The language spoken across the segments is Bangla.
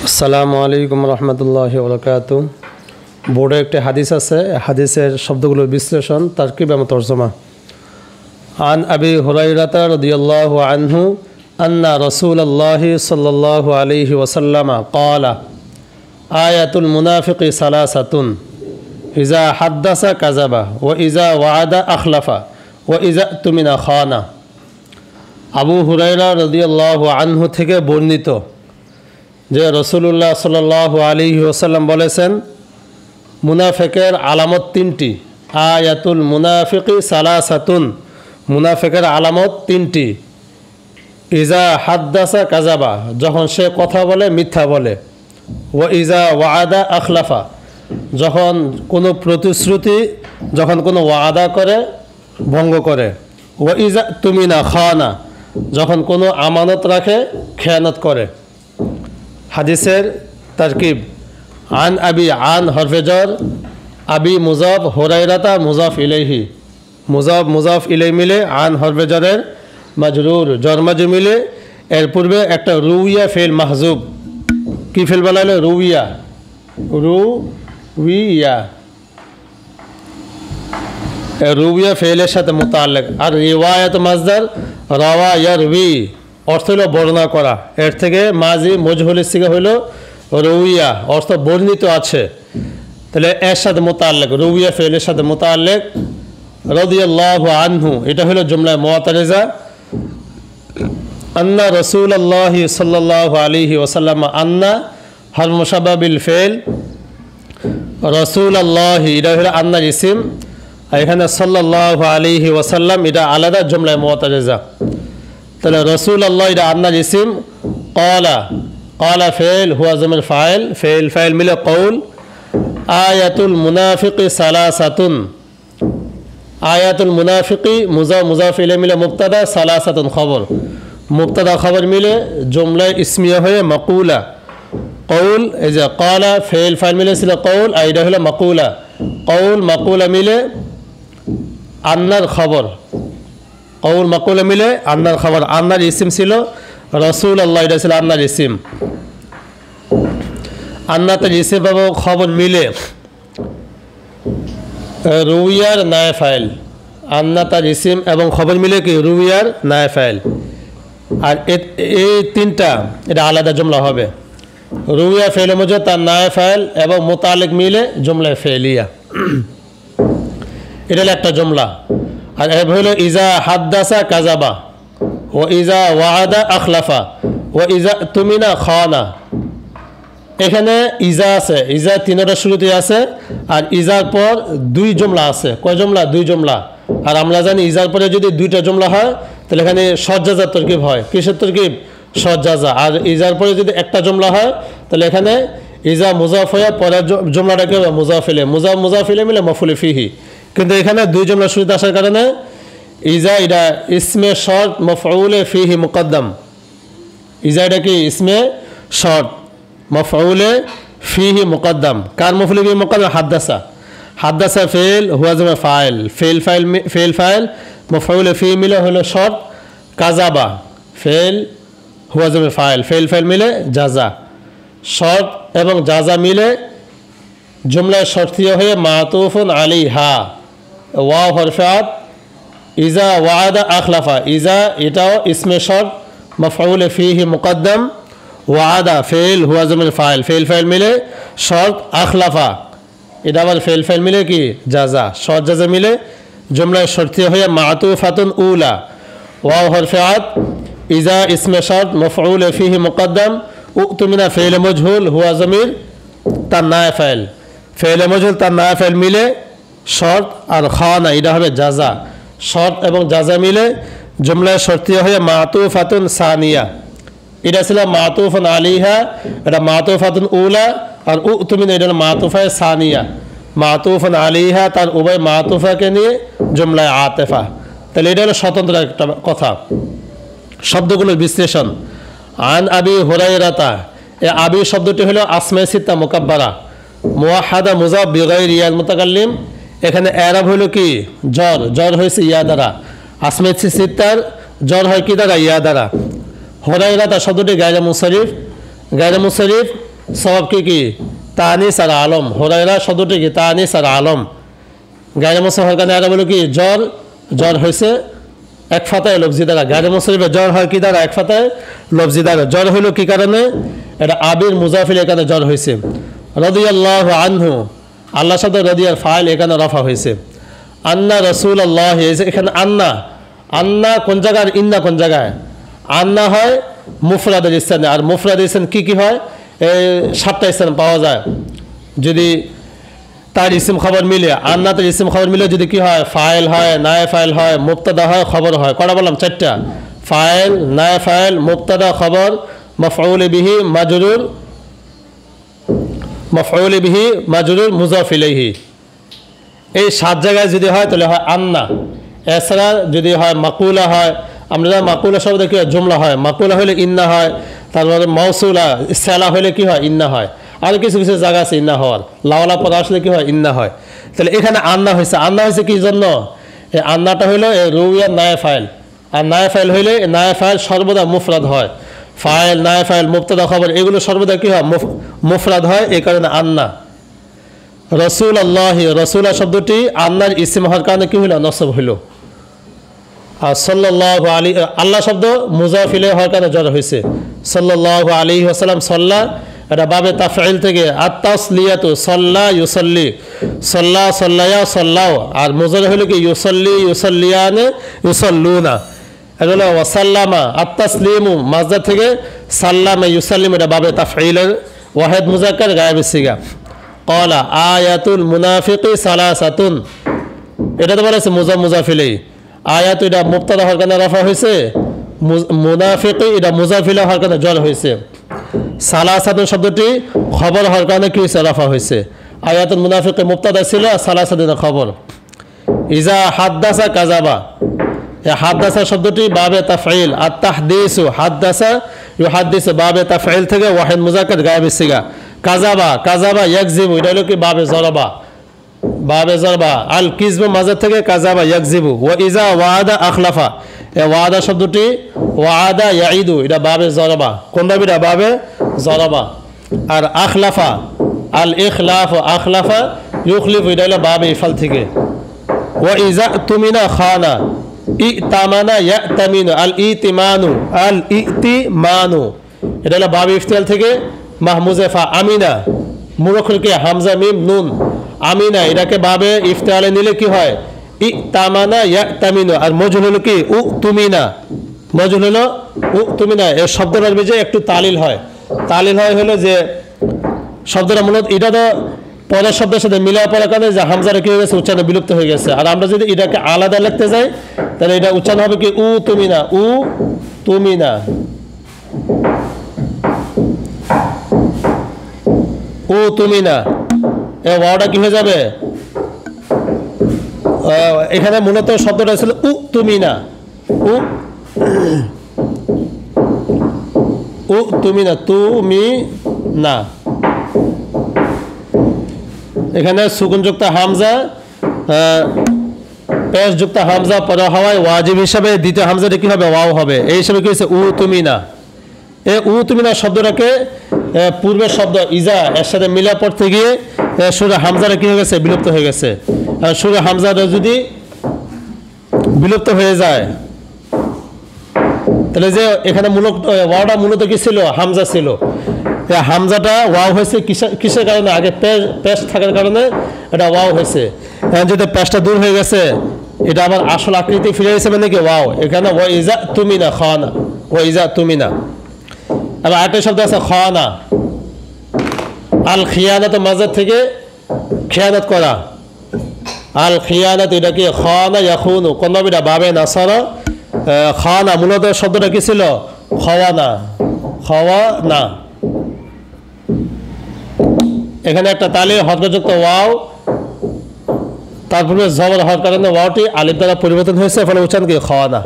আসসালামু আলাইকুম রহমতুল্লাহি ওয়া বারাকাতুহু। বোর্ডে একটি হাদিস আছে, হাদিসের শব্দগুলোর বিশ্লেষণ, তারকিব এবং তরজমা। আন আবি হুরায়রাতা রাদিয়াল্লাহু আনহু আন্না রাসূলুল্লাহি সাল্লাল্লাহু আলাইহি ওয়াসাল্লাম ক্বালা আয়াতুল মুনাফিকি সালাসাতুন ইজা হাদ্দাসা কাযাবা ওয়া ইজা ওয়াআদা আখলাফা ওয়া ইজা তুমিনা খানা। আবু হুরায়রা রাদিয়াল্লাহু আনহু থেকে বর্ণিত যে রাসূলুল্লাহ সাল্লাল্লাহু আলাইহি ওয়াসাল্লাম বলেছেন, মুনাফিকের আলামত তিনটি। আয়াতুল মুনাফিকি সালাসাতুন, মুনাফিকের আলামত তিনটি। ইজা হাদ্দাসা কাযাবা, যখন সে কথা বলে মিথ্যা বলে। ওয়া ইজা ওয়াআদা আখলাফা, যখন কোনো প্রতিশ্রুতি, যখন কোনো ওয়াদা করে ভঙ্গ করে। ওয়া ইজা তুমিনা খানা, যখন কোনো আমানত রাখে খেয়ানত করে। হাদিসের তারকিব। আন আবি, আন হরফেজর, আবি মুজাফ, হুরায়রাতা মুজাফ ইলাইহি, মুজাফ ইলাই মিলে আন হরফেজরের মাজরুর, জরমাজু মিলে এর পূর্বে একটা রুইয়া ফেল মাহজুব। কি ফেল বলা হলো? রুইয়া, রুইয়া, রুইয়া ফেলের সাথে মুতাল্লিক। আর রিওয়ায়াত মাজদার রাওয়া ইয়ারবি, অর্থ হলো বর্ণনা করা। এর থেকে মাজি মজহুলের সিগা হইল রুইয়া, অর্থ বর্ণিত আছে। তাহলে এর সাথে মুতাল্লিক, রুইয়া ফেলের সাথে মুতাল্লিক। রাদিয়াল্লাহু আনহু, এটা হলো জুমলা মুআতারিজা। আন্না রাসূলুল্লাহি সাল্লাল্লাহু আলাইহি ওয়াসাল্লাম, আন্না হার মুশাব্বাহ ফেল, রাসূলুল্লাহি এটা হলো আন্নার ইসিম। এখানে সাল্লাল্লাহু আলাইহি ওয়াসাল্লাম এটা আলাদা জুমলা মুআতারিজা। তাহলে রাসূলুল্লাহ এটা আন্নার ইসিম। ক্বালা, ক্বালা ফেল, হুয়া জামিল ফাইল, ফেল ফাইল মিলে কৌল। আয়াতুল মুনাফিকি সালাসাতুন, আয়াতুল মুনাফিকি মুজাফ ইলাইহি মিলে মুবতাদা, সালাসাতুন খবর। মুবতাদা খবর মিলে জুমলা ইসমিয়া হয়ে মাকুলা। কৌল, এই যে ক্বালা ফেল ফাইল মিলে ছিল কৌল, আর এটা হলো মাকুলা। কৌল মাকুলা মিলে আন্নার খবর। কৌল মাকুলা মিলে আন্নার খবর। আন্নার ইসিম ছিল রাসূলুল্লাহ, এটা ছিল আন্নার ইসিম। আন্না তার ইসিম এবং খবর মিলে রুইয়ার নায়ে ফাইল। আন্না তার ইসিম এবং খবর মিলে কি রুইয়ার নায়ে ফাইল। আর এই তিনটা এটা আলাদা জুমলা হবে। রুইয়া ফেল মজুদ, তার নায়ে ফাইল এবং মুতাল্লিক মিলে জুমলা ফেলিয়া। এটা হলো একটা জুমলা। আর এ হলো ইজা হাদ্দাসা কাযাবা ও ইজা ওয়াআদা আখলাফা ও ইজা তুমিনা খানা। এখানে ইজা আছে, ইজা তিনটা শুরুতে আছে। আর ইজার পর দুই জুমলা আছে। কয় জুমলা? দুই জুমলা। আর আমরা জানি ইজার পরে যদি দুইটা জুমলা হয় তাহলে এখানে সজ্জাজা তরকিব হয়। কিসের তরকিব? সজ্জাজা। আর ইজার পরে যদি একটা জুমলা হয় তাহলে এখানে ইজা মুজাফ হয়ে পরের জুমলাটা কি হবে? মুজাফিলে, মুজাফিলে মিলে মফুলে ফিহি। কিন্তু এখানে দুই জুমলা শুরুতে আসার কারণে ইজা এটা ইসমে শর্ত মফউলে ফিহি মুকদ্দম। ইজা এটা কি ইসমে শর্ত মফউলে ফিহি মুকদ্দম। কার মফউলে ফিহি মুকদ্দম? হাদ্দাসা। হাদ্দাসা ফেল, হুয়া জামিল ফাইল, ফেল ফাইল মফউলে ফিহি মিলে হলো শর্ত। কাযাবা ফেল, হুয়া জামিল ফাইল, ফেল মিলে জাযা। শর্ত এবং জাযা মিলে জুমলায় শর্তিয়া হয়ে মাতুফুন আলাইহা, ওয়াও হরফাত। ইজা ওয়াআদা আখলাফা, ইজা এটাও ইসমে শর্ত মফউলে ফিহি মুকদ্দম। ওয়াআদা ফেল, হুয়া জামিল ফাইল, ফেল মিলে শর্ত। আখলাফা এটা আবার ফেল মিলে কি জাযা। শর্ত জাযা মিলে জুমলায় শর্তিয়া হয়ে মাতুফাতুন উলা, ওয়াও হরফাত। ইজা ইসমে শর্ত মফউলে ফিহি মুকদ্দম। উতুমিনা ফেল মজহুল, হুয়া জামির তার নায়ে ফাইল, ফেল মজহুল তার নায়ে ফাইল মিলে শর্ত। আর খানা এটা হবে জাযা। শর্ত এবং জাযা মিলে জুমলায় শর্তিয়া হয়ে মাতুফাতুন সানিয়া। এটা ছিল মাতুফুন আলাইহা, এটা মাতুফাতুন উলা। আর উতুমিনা এটা হলো মাতুফায়ে সানিয়া। মাতুফুন আলাইহা তার উভয় মাতুফাকে নিয়ে জুমলায় আতেফা। তাহলে এটা হলো স্বতন্ত্র একটা কথা। শব্দগুলোর বিশ্লেষণ। আন আবি হুরায়রাতা, এই আবি শব্দটি হলো আসমায়ে সিত্তা মুকাব্বারা, মুওয়াহহাদা মুযাফ বিগাইরি ইয়াল মুতাকাল্লিম। এখানে এরাব হলো কি জ্বর হয়েছে ইয়া দ্বারা। আসমায়ে সিত্তার জ্বর হয় কি দ্বারা? ইয়া দ্বারা। হুরায়রাতা শব্দটি গায়রে মুনসারিফ, সওয়াব কি তানিস আর আলম, হুরায়রা শব্দটি কি তানিস আর আলম। গায়রে মুসরিফ হওয়ার কারণে এরা বলো কি জ্বর হয়েছে এক ফাতায় লফজি দ্বারা। গায়রে মুসরিফে জ্বর হয় কি দ্বারা? এক ফাতায় লফজি দ্বারা। জ্বর হইল কি কারণে? এটা আবির মুজাফিল, এখানে জ্বর হয়েছে। রাদিয়াল্লাহু আনহু, আল্লাহ শব্দ রাদিয়ার ফাইল, এখানে রফা হয়েছে। আন্না রাসূলুল্লাহ, এখানে আন্না কোন জায়গায়, ইন্না কোন জায়গায়? আন্না হয় মুফরাদের স্থানে, আর মুফরাদের স্থান কি হয়? এই 7টা স্থান পাওয়া যায় যদি তার ইসিম খবর মিলে। আন্নাতের ইসিম খবর মিলে যদি কি হয়? ফাইল হয়, নায়ে ফাইল হয়, মুবতাদা হয়, খবর হয়। কটা বললাম? 4টা। ফাইল, নায়ে ফাইল, মুবতাদা, খবর, মাফউল বিহি, মাজরুর, মুজাফ ইলাইহি। এই 7 জায়গায় যদি হয় তাহলে হয় আন্না। এছাড়া যদি হয় মাকুলা হয়, আমরা জানি মাকুলা শব্দ কি হয়? জুমলা হয়। মাকুলা হলে ইন্না হয়, তারপরে মৌসুলা সেলা হলে কি হয়? ইন্না হয়। আর কিছু জায়গা আছে ইন্না হওয়ার, লাওয়ালা পদ আসলে কি হয়? ইন্না হয়। তাহলে এখানে আন্না হয়েছে। আন্না হয়েছে কি জন্য? এই আন্নাটা হইলো রুইয়ার নায়ে ফাইল, আর নায়ে ফাইল হইলে নায়ে ফাইল সর্বদা মুফরাদ হয়। ফাইল, নায়ে ফাইল, মুবতাদা, খবর এগুলো সর্বদা কি হয়? মুফরাদ হয়। এই কারণে আন্না। রাসূলুল্লাহ, রাসূলা শব্দটি আন্নার ইসিম হওয়ার কারণে কি হইল? নসব হইল। আর সাল্লাল্লাহু আলাইহি, আল্লাহ শব্দ মুজাফ ইলাইহি হওয়ার কারণে জ্বর হয়েছে। সাল্লাল্লাহু আলাইহি ওয়াসাল্লাম, সাল্লা এটা বাবে তাফঈল থেকে, আত-তাসলিয়াতু, সাল্লা ইউসাল্লি, সাল্লা সাল্লায়া সাল্লাও, আর মুজার হলো কি? ইউসাল্লি ইউসাল্লিয়ানে ইউসাল্লুনা। এটা হলো ওয়াসাল্লামা, আত-তাসলিমু মাজদার থেকে, সাল্লামা ইউসাল্লিম, এটা বাবে তাফঈলের ওয়াহিদ মুজাক্কার গায়েব সিগা। ক্বালা আয়াতুল মুনাফিকি সালাসাতুন, এটা তো বলেছে মুজাফ ইলাইহি। আয়াত এটা মুবতাদা হওয়ার কারণে রাফা হয়েছে, মুনাফিকি এটা মুজাফ ইলাইহি হওয়ার কারণে জ্বর হয়েছে। সালাসাতুন শব্দটি খবর হওয়ার কারণে কি হয়েছে? রাফা হয়েছে। আয়াতুল মুনাফিকি মুবতাদা ছিল, আর সালাসাতুন খবর। ইজা হাদ্দাসা কাযাবা, এই হাদ্দাসা শব্দটি বাবে তাফঈল, আর তাহদিসু হাদ্দাসা ইউহাদ্দিসু বাবে তাফঈল থেকে ওয়াহিদ মুজাক্কার গায়েব সিগা। কাযাবা ইয়াকযিবু, এটা হলো কি? বাবে জরাবা, আল কিযবু মাজার থেকে কাযাবা ইয়াকযিবু। ওয়া ইজা ওয়াদা আখলাফা, এই ওয়াদা শব্দটি ওয়াদা ইয়াইদু, এটা বাবে জরাবা। কোন বাবিটা? বাবে জরাবা। আর আখলাফা, আল ইখলাফ, আখলাফা ইউখলিফু, এটা হলো বাবে ইফাল থেকে। ওয়া ইজা তুমিনা খানা, ইতামানা ইয়াতামিনু, আল ইতিমানু, এটা হলো বাবে ইফতিয়াল থেকে মাহমুজেফা। আমিনা, মুরখলকে হামজা মিম নুন, আমিনা এটাকে বাবে ইফতিয়ালে নিলে কি হয়? ইতামানা ইয়াতামিনু। আর মজহুল হলো কি? তুমিনা, মজহুল হলো তুমিনা। এই শব্দটার যে একটু তালিল হয় হলো যে শব্দটা মূলত এটা তো পরের শব্দের সাথে মিলায় পড়ার কারণে যে হামজাটা কি হয়ে গেছে? উচ্চারণ বিলুপ্ত হয়ে গেছে। আর আমরা যদি এটাকে আলাদা লিখতে যাই তাহলে এটা উচ্চারণ হবে কি? তুমিনা, তুমিনা, তুমিনা। এই ওয়াওটা কি হয়ে যাবে? এখানে মূলত শব্দটা ছিল তুমিনা, তুমিনা, তুমি না। এখানে সুকুনযুক্ত হামজা, পেশযুক্ত হামজা পরে হওয়ায় ওয়াজিব হিসাবে দ্বিতীয় হামজাটা কি হবে? ওয়াও হবে। এই হিসাবে কি হয়েছে? তুমিনা। এই তুমিনা শব্দটাকে পূর্বের শব্দ ইজা এর সাথে মিলা পড়তে গিয়ে সুরে হামজাটা কি হয়ে গেছে? বিলুপ্ত হয়ে গেছে। সুরে হামজাটা যদি বিলুপ্ত হয়ে যায় তাহলে যে এখানে ওয়াওটা মূলত কি ছিল? হামজা ছিল। এই হামজাটা ওয়াও হয়েছে কিসের কারণে? আগে পেশ থাকার কারণে এটা ওয়াও হয়েছে। এখন যদি পেশটা দূর হয়ে গেছে এটা আবার আসল আকৃতি ফিরে গেছে, মানে কি? ওয়াও। এখানে ওয়া ইজা তুমিনা খানা, ওয়া ইজা তুমিনা। আবার আরেকটা শব্দ আছে খানা, আল খিয়ানাত, মাজার থেকে খেয়ানত করা। আল খিয়ানাত এটা কি? খানা ইয়াখুনু, কোন বিটা বাবে নাসারা। খানা মূলত শব্দটা কি ছিল? খাওয়ানা, খাওয়ানা। এখানে একটা তালি হরকতযুক্ত ওয়াও, তারপরে জবর হওয়ার কারণে ওয়াওটি আলিফ দ্বারা পরিবর্তন হয়েছে, ফলে উচ্চারণ কি? খাওয়ানা।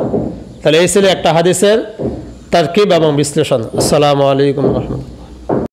তাহলে এই ছিল একটা হাদিসের তারকিব এবং বিশ্লেষণ। আসসালামু আলাইকুম ওয়া রাহমাতুল্লাহ।